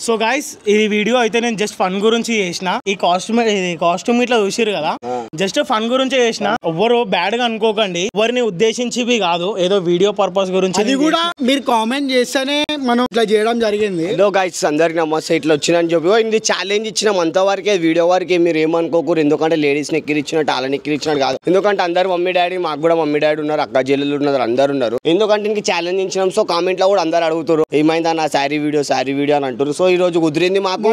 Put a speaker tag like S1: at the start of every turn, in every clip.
S1: So guys ఈ video అయితే నేను జస్ట్ ఫన్ గురించి చేసిన. ఈ కాస్ట్యూమ్ ఇట్లా చూసిరు కదా, జస్ట్ ఫన్ గురించి చేసిన. ఎవ్వరు బ్యాడ్ గా అనుకోకండి, ఎవరిని ఉద్దేశించి కాదు, ఏదో వీడియో పర్పస్ గురించి.
S2: అది కూడా మీరు కామెంట్ చేస్తేనే మనం ఇట్లా చేయడం జరిగింది.
S3: హలో గైస్, అందరికి నమస్తే. ఇట్లా వచ్చినని చెప్పి ఇది ఛాలెంజ్ ఇచ్చినాం అంతవరకే, వీడియో వరకే. మీరు ఏమనుకోకూరు, ఎందుకంటే లేడీస్ ని ఎక్కిరిచ్చినట్టు వాళ్ళని ఎక్కిరిచ్చినట్టు కాదు. ఎందుకంటే అందరు మమ్మీ డాడీ, మాకు కూడా మమ్మీ డాడీ ఉన్నారు, అక్క చెల్లెలు ఉన్నారు, అందరు ఉన్నారు. ఎందుకంటే ఇంక ఛాలెంజ్ ఇచ్చినాం. సో కామెంట్ లో కూడా అందరు అడుగుతారు ఏమైందా నా శారీ వీడియో అని అంటారు. సో ఈ రోజు కుదిరింది మాకు.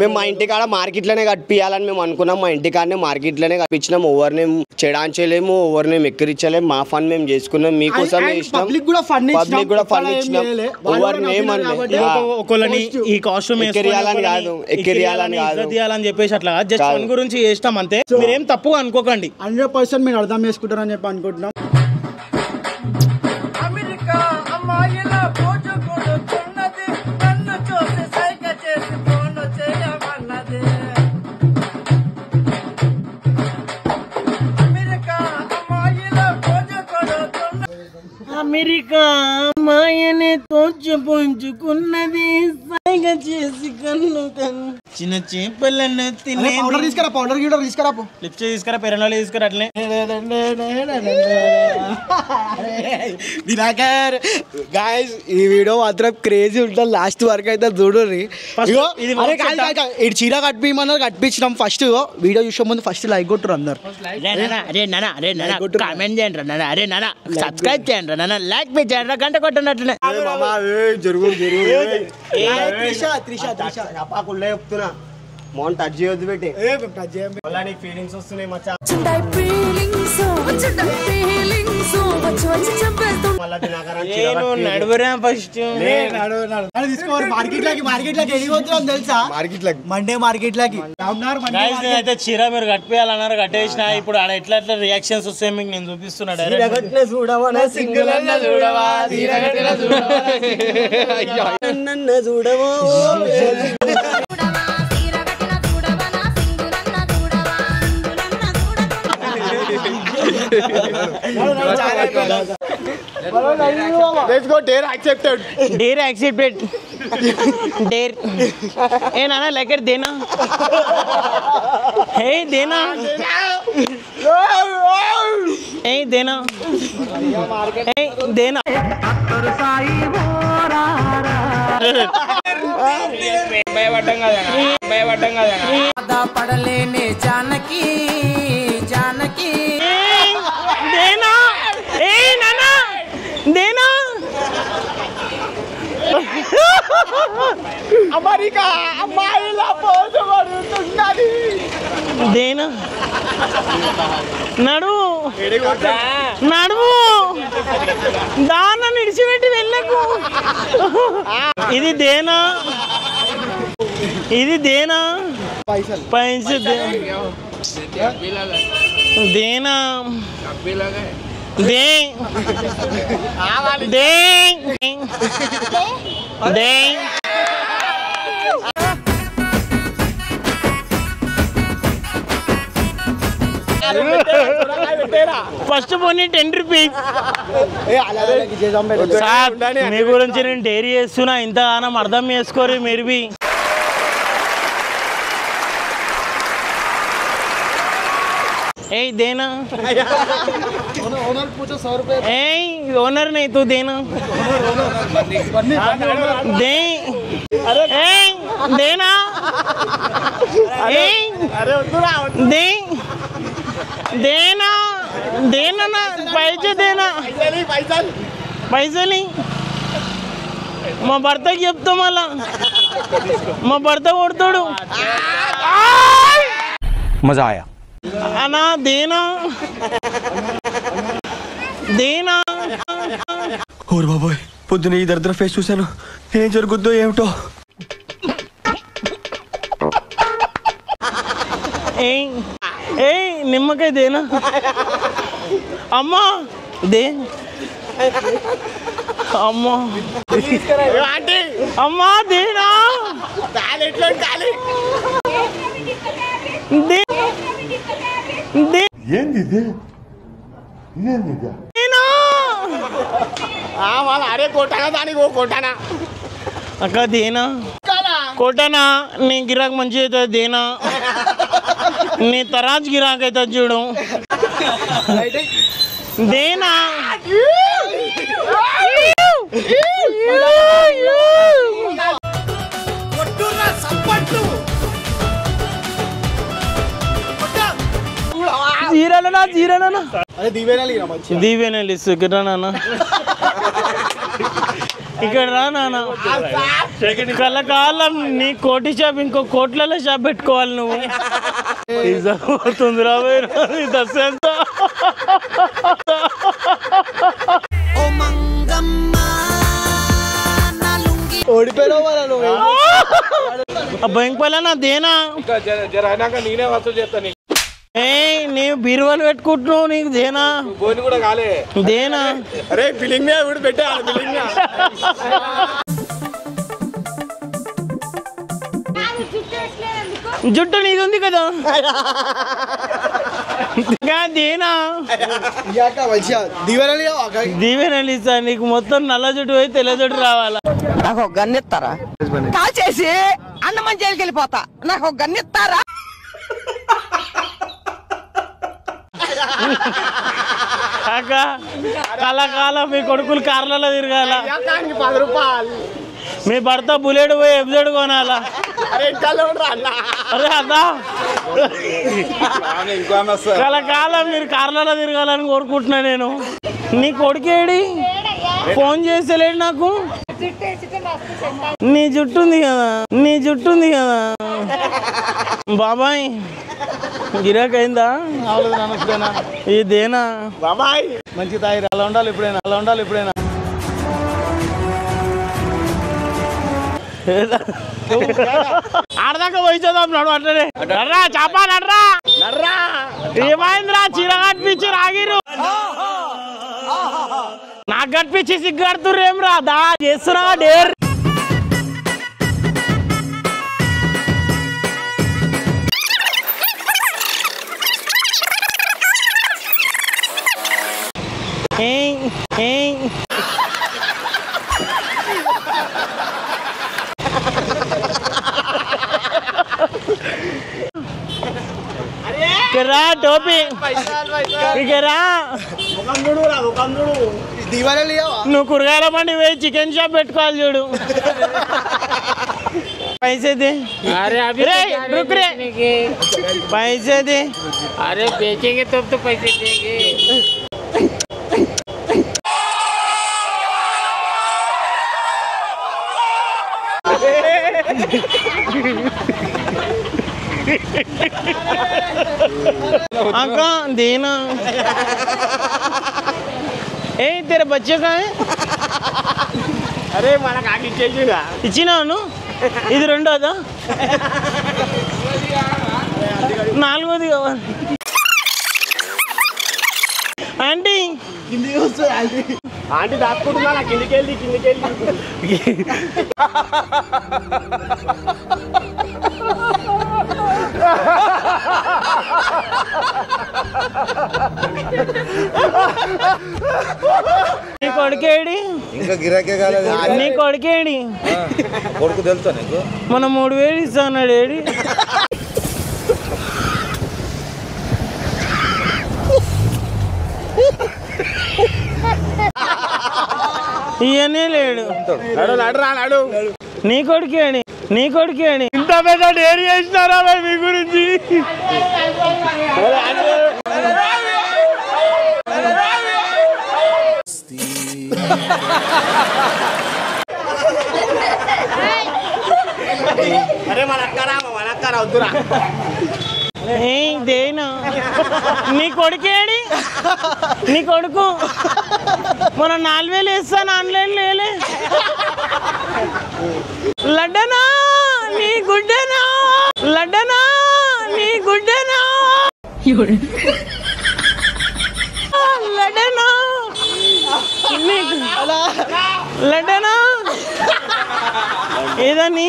S3: మేము మా ఇంటికాడ మార్కెట్ లోనే కట్టియాలని మేము అనుకున్నాం. మా ఇంటికాడనే మార్కెట్ లోనే కట్టించినాం. ఎవరిని చెడాంచలేము, ఎవరిని ఎక్కిరించలేము. మా ఫన్ మేము చేసుకున్నాం, మీకోసం
S2: పబ్లిక్ కూడా ఫన్
S3: ఇచ్చినాం. ఎవరిని
S1: ఒకళ్ళని ఈ కాస్ట్యూమ్
S3: ఎక్కిరియాలని కాదు, ఎక్కిరియాలని కాదు
S1: అని చెప్పేసి అట్లా జస్ట్ ఫన్ గురించి చేస్తాం అంతే. మీరేం తప్పుగా అనుకోకండి.
S2: 100% మీరు అర్థం చేసుకుంటారని చెప్పి అనుకుంటున్నాం.
S1: అమెరికా మాయనే తోచు పుంజుకున్నది, సైగ చేసి కన్ను కన్ను చిన్న చేపలను తినే. లిప్స్టిక్ తీసుకురా, పెరనాలు తీసుకురా. అట్లనే
S3: దినాకర్ గాయ్స్, ఈ వీడియో మాత్రం క్రేజీ ఉంటుంది. లాస్ట్ వరకు అయితే చూడండి.
S2: ఇటు చీర కట్టిమన్నారు, కట్టించినాం. ఫస్ట్ వీడియో చూసే ముందు ఫస్ట్ లైక్ కొట్టరు అందరు.
S1: కామెంట్ చేయండి నాన్న, అరే నాన్న సబ్స్క్రైబ్ చేయండి నాన్న, లైక్ పే చేయండి, గంట కొట్టండి. అట్లనే
S3: చెప్తున్నా మోన్ టచ్ చేయొద్దు పెట్టి. ఫీలింగ్స్ వస్తున్నాయి మచ్చా.
S1: నడువురా ఫస్ట్
S2: మండే మార్కెట్ లకి
S1: అయితే చీర మీరు కట్టియాలన్నారు, కట్టేసిన. ఇప్పుడు ఆడ ఎట్లా ఎట్లా రియాక్షన్స్ వస్తాయి మీకు నేను చూపిస్తున్నా.
S3: Let's go. Dare accepted.
S1: Dare accepted. Dare. Hey Nana, like it देना. Hey देना. Hey देना. Hey देना. पड़लेने जानकी जानकी देना. ए नाना देना.
S3: అమెరికా అమ్మాయిలా పోజు పడుతున్నది.
S1: దేనా నడువు నడువు, దాన్ని నిడిచిపెట్టి వెళ్ళకు. ఇది దేనా, ఇది దేనా పైసలు Dena they they they. First పోనీ 10 రూపీస్. మీ గురించి నేను డైరీ చేస్తున్నా, ఇంతగానం అర్థం చేసుకోరు మీరు బి. ए देना. ए ओनर नहीं तू देना. दे ए देना. ए दे देना देना ना पैसे देना. पैसे మా భర్తకి చెప్తా, మళ్ళా మా భర్త కొడతాడు.
S4: మజా ఆయా
S1: అన్నా దేనా దేనా.
S4: ఓర్ బాబోయ్, పొద్దున ఈ దరిద్ర ఫేస్ చూశాను, ఏం జరుగుద్దో ఏమిటో.
S1: ఏ నిమ్మకాయ దేనా. అమ్మా దే. అమ్మా అమ్మా దేనా.
S3: అరే కొట్టానా దానికి కొట్టానా
S1: అక్క దేనా. కోటనా నీ గిరాక్ మంచిగా అవుతుంది దేనా నీ తరాజ్ గిరాక్ అవుతుంది చూడు దేనా జీరానా దీవేనా కిరానా ఇక్కడ రా నాన్న కలకాలం నీ కోటి షాప్ ఇంకో కోట్లలో షాప్ పెట్టుకోవాలి నువ్వు అవుతుంది రాబోయే దశ భయంపలనా దేనా ఏ నీవు బీరువాలు పెట్టుకుంటున్నావు నీకు దేనా దేనా
S3: అరే ఫిలింగ్ పెట్టా
S1: జుట్టు నీది ఉంది కదా దేనా దీవెనలు ఇస్తా నీకు మొత్తం నల్ల జుట్టు పోయి తెల్ల జుట్టు రావాలా
S5: నాకు గన్నెత్తారా కాల్ చేసి అన్నమని జైలుకి వెళ్ళిపోతా నాకు గన్నెత్తారా
S1: కళాకాలం మీ కొడుకులు కార్లలో తిరగాల
S3: 10 రూపాయలు
S1: మీ భర్త బుల్లెట్ పోయి ఎఫ్జెడ్ కొనాలా అరే అదా కళాకాలం మీరు కార్లలో తిరగాలని కోరుకుంటున్నా నేను నీ కొడుకేడి ఫోన్ చేసేలేడు నాకు నీ జుట్టు ఉంది కదా బాబాయ్ గిరాక్ అయిందా ఇదేనా
S3: బాబాయ్
S1: మంచి తాయి అలా ఉండాలి ఎప్పుడైనా ఆడదాకా పోయి చదువు నడు అట్లనే నర్రా చాపా నర్రా ఏమైందిరా చీర కట్టించి రాగిరు నాకు కట్టించి సిగ్గుడుతుర్రు ఏం రా దా చేస్తున్నా డేర్ టోపీ నువ్వు కూరగాయల బండి పోయి చికెన్ షాప్ పెట్టుకోవాలి చూడు पैसे दे
S6: अरे अभी
S1: रुक रे पैसे दे
S6: अरे बेचेंगे तब तो पैसे देंगे
S1: अंका देना ए तेरे बच्चे कहाँ है
S3: అరే మనకు ఆగి ఇచ్చేసిగా
S1: ఇచ్చినాను ఇది రెండోదా నాలుగోది కావాలి ఆంటీ
S3: ఆంటీ దాచుకుంటున్నా నా కిందికెళ్ళి
S1: నీ కొడుకేడి
S7: ఇంకా గిరాకే కాలేదు
S1: నీ కొడుకేడి
S7: కొడుకు తెలుసా నీకు
S1: మనం 3000 ఇస్తా అన్నాడు ఏడి ఇయనే లేడు
S3: నడు
S1: నీ కొడుకేడి ఇంత పెద్ద డేరీ చేసినారా మీ గురించి
S3: అరే మన అక్కరా వద్దురా
S1: దేనా నీ కొడుకేడి నీ కొడుకు మన 4000 వేస్తాను ఆన్లైన్ లేలే లడ్డనా నీ గుడ్డనా లడ్డనా నీ గుడ్డనా లడ్డనా లడ్డనా ఏదని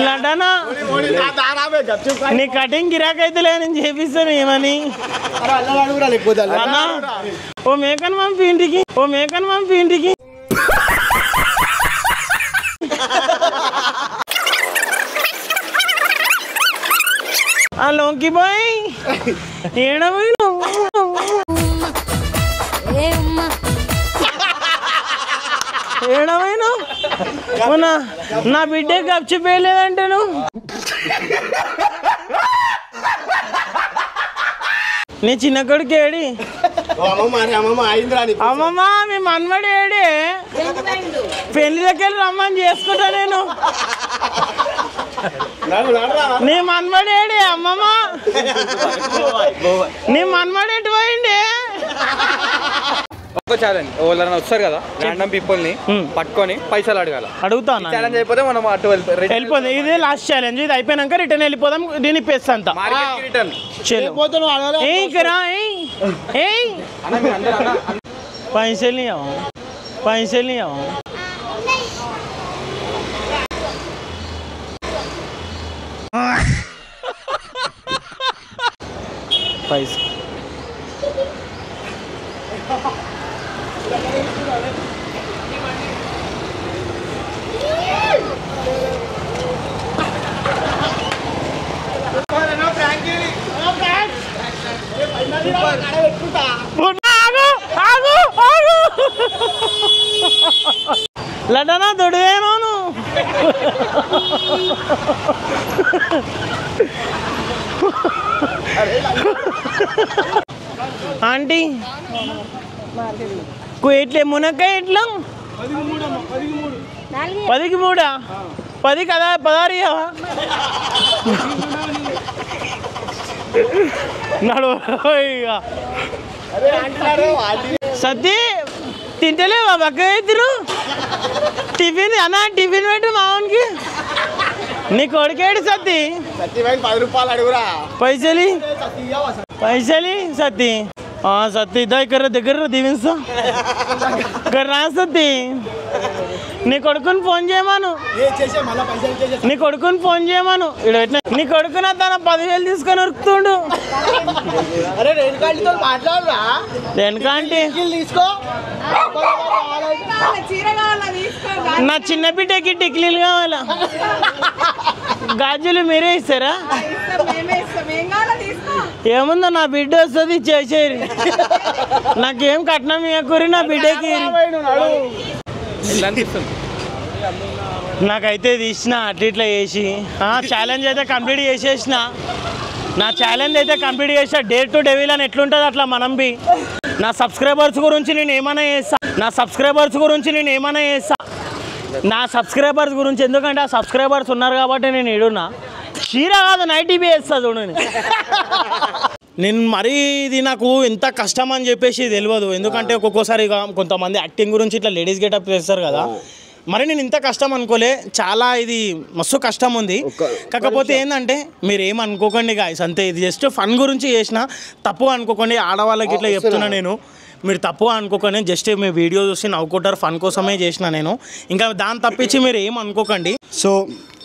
S1: లడ్డనా నీ కటింగ్ గిరాక్ అయితే లేదని చేపిస్తాను ఏమని అన్నా ఓ మేకను పంపి ఇంటికి ఆ లోంకి బాయ్ ఏడవైనా ఏడవైనా నా బిడ్డే గప్చిపోయలేదంటే నువ్వు నీ చిన్న కొడుకు ఏడి అమ్మమ్మ మీ మన్మడి ఏడి పెళ్లికి వెళ్ళి రమ్మని చేసుకుంటా నేను నీ మన్మడి ఏడి అమ్మమ్మ నీ మన్మడి ఎటు పోయింది
S8: ఒక ఛాలెంజ్ ఎవరైనా వస్తారు కదా ర్యాండమ్ పీపుల్ ని పట్టుకొని పైసలు అడగాల
S1: అడుగుతాను
S8: ఛాలెంజ్ అయిపోతే మనం అటు
S1: వెళ్ళిపోతాం ఇదే లాస్ట్ ఛాలెంజ్ ఇది అయిపోయినాక రిటర్న్ వెళ్ళిపోదాం దీని పెస్ అంతా
S8: రిటర్న్
S1: पैसे नहीं आओ पैसे नहीं आओ पैसे లడనా దొడివేను ఆంటీ ఎట్లే మునక్కాయ ఎట్లా 10కి 3 10 కదా 16 నడు సత్తి తింటలేవా బక్క ఇద్దరు టిఫిన్ అన్నా టిఫిన్ పెట్టు మామూలుకి నీ కొడుకేడు సత్తి
S3: 10 రూపాయలు అడుగురా
S1: పైసలి పైసలి సత్తి సత్తి ఇక్కడ దగ్గర దీవిస్తా ఇక్కడ రా సత్తి నీ కొడుకుని ఫోన్ చేయమాను నీ కొడుకుని ఫోన్ చేయమాను నీ కొడుకుని తన 10,000 తీసుకొని ఉరుకుతుండు దేనికంటే నా చిన్న బిడ్డకి టిక్లీలు కావాలా గాజులు మీరే ఇస్తారా ఏముందో నా బిడ్డ వస్తుంది చేసేది నాకేం కట్నం ఇవ్వకూరి నా బిడ్డకి నాకైతే తీసిన అట్లా ఇట్లా చేసి ఛాలెంజ్ అయితే కంప్లీట్ చేసేసిన నా ఛాలెంజ్ అయితే కంప్లీట్ చేసా డేర్ టు డెవిల్ అని ఎట్లుంటుంది అట్లా మనం బి నా సబ్స్క్రైబర్స్ గురించి నేను ఏమైనా చేస్తా నా సబ్స్క్రైబర్స్ గురించి ఎందుకంటే ఆ సబ్స్క్రైబర్స్ ఉన్నారు కాబట్టి నేను ఏడున్నా చీర కాదు నైటీ వేస్తా చూడండి నేను మరీ ఇది నాకు ఎంత కష్టం అని చెప్పేసి తెలియదు ఎందుకంటే ఒక్కొక్కసారి కొంతమంది యాక్టింగ్ గురించి ఇట్లా లేడీస్ గెటప్ చేస్తారు కదా మరి నేను ఇంత కష్టం అనుకోలే చాలా ఇది మస్తు కష్టం ఉంది కాకపోతే ఏంటంటే మీరు ఏమనుకోకండి గాయస్ అంతే ఇది జస్ట్ ఫన్ గురించి చేసిన తప్పు అనుకోకండి ఆడవాళ్ళకి ఇట్లా చెప్తున్నా నేను మీరు తప్పు అనుకోకండి జస్ట్ మీ వీడియో చూసి నవ్వుకుంటారు ఫన్ కోసమే చేసిన నేను ఇంకా దాన్ని తప్పించి మీరు ఏమనుకోకండి
S2: సో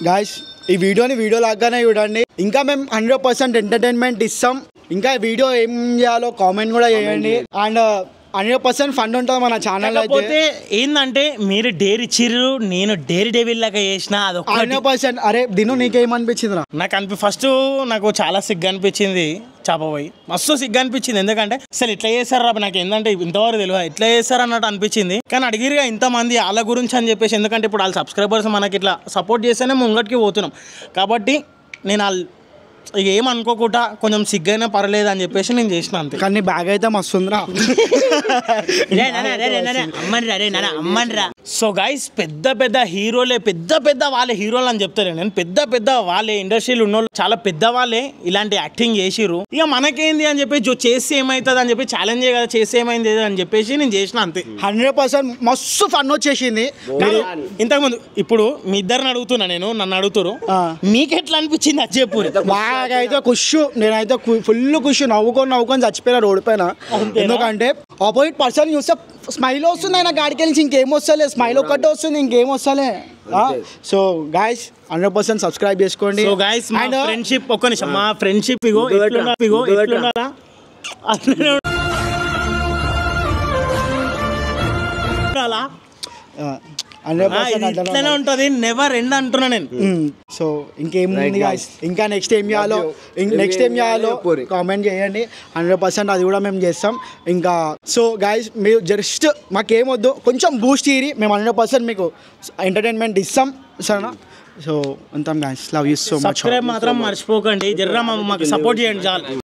S2: గాయస్ ఈ వీడియో లాగానే చూడండి ఇంకా మేము 100% ఎంటర్టైన్మెంట్ ఇస్తాం ఇంకా వీడియో ఏం చేయాలో కామెంట్ కూడా చేయండి అండ్ 100% ఫండ్ ఉంటుంది మన ఛానల్ అయితే
S1: ఏంటంటే మీరు డేర్ ఇచ్చిర్రు నేను డేర్ డెవిల్ లాగా చేసిన అది
S2: 100%. అరే దిను నీకేమనిపించింది
S1: నాకు ఫస్ట్ నాకు చాలా సిగ్గు అనిపించింది చాపబోయి మస్తు సిగ్గు అనిపించింది ఎందుకంటే అసలు ఇట్లా చేస్తారా నాకు ఏంటంటే ఇంతవరకు తెలియదు ఇట్లా చేస్తారు అన్నట్టు అనిపించింది కానీ అడిగిరిగా ఇంతమంది వాళ్ళ గురించి అని చెప్పేసి ఎందుకంటే ఇప్పుడు వాళ్ళ సబ్స్క్రైబర్స్ మనకి ఇట్లా సపోర్ట్ చేస్తేనే ముంగటికి పోతున్నాం కాబట్టి నేను ఇక ఏమనుకోకుండా కొంచెం సిగ్గైనా పర్లేదు అని చెప్పేసి నేను చేసిన అంతే
S2: కానీ బ్యాగ్ అయితే మస్తు ఉందిరా
S1: సో గైస్ పెద్ద హీరోలే పెద్ద వాళ్ళే హీరోలు అని చెప్తారు నేను పెద్ద వాళ్ళే ఇండస్ట్రీలో ఉన్నోళ్ళు చాలా పెద్ద వాళ్ళే ఇలాంటి యాక్టింగ్ చేసిర్రు ఇక మనకేంది అని చెప్పి చేస్తే ఏమవుతుంది అని చెప్పి ఛాలెంజ్ కదా చేస్తే ఏమైంది అని చెప్పేసి నేను చేసిన అంతే
S2: 100% మస్తు ఫన్ వచ్చేసింది
S1: ఇంతకుముందు ఇప్పుడు మీ ఇద్దరిని అడుగుతున్నా నేను నన్ను అడుగుతారు మీకు ఎట్లా అనిపించింది అది చెప్పు
S2: బాగా ఖుషు నేనైతే ఫుల్ ఖుషు నవ్వుకొని చచ్చిపోయినా రోడ్డు పైన ఎందుకంటే ఆపోజిట్ పర్సన్ చూస్తే స్మైల్ వస్తుంది ఆయన గాడికి వెళ్ళి ఇంకేం వస్తలే స్మైల్ ఒక్కటే వస్తుంది ఇంకేం వస్తలే సో గైస్ 100% సబ్స్క్రైబ్ చేసుకోండి
S1: సో గైస్ మా ఫ్రెండ్షిప్ ఒక్క నిమిషం మా ఫ్రెండ్షిప్ ఇగో ఎట్లున్నారా ఇట్లనే ఉంటుంది నెవర్ ఎండ్ అంటున్నా నేను.
S2: సో ఇంకేముంది guys, ఇంకా నెక్స్ట్ ఏం చేయాలో కామెంట్ చేయండి. 100% అది కూడా మేము చేస్తాం. ఇంకా సో గైస్ మీరు జస్ట్ మాకేమొద్దు, కొంచెం బూస్ట్ ఇయ్యి, మేము 100% మీకు ఎంటర్టైన్మెంట్ ఇస్తాం సరేనా. సో అంతాం guys, love you so much.
S1: Subscribe మాత్రం మర్చిపోకండి, జర్రా మాకు సపోర్ట్ చేయండి చాలు.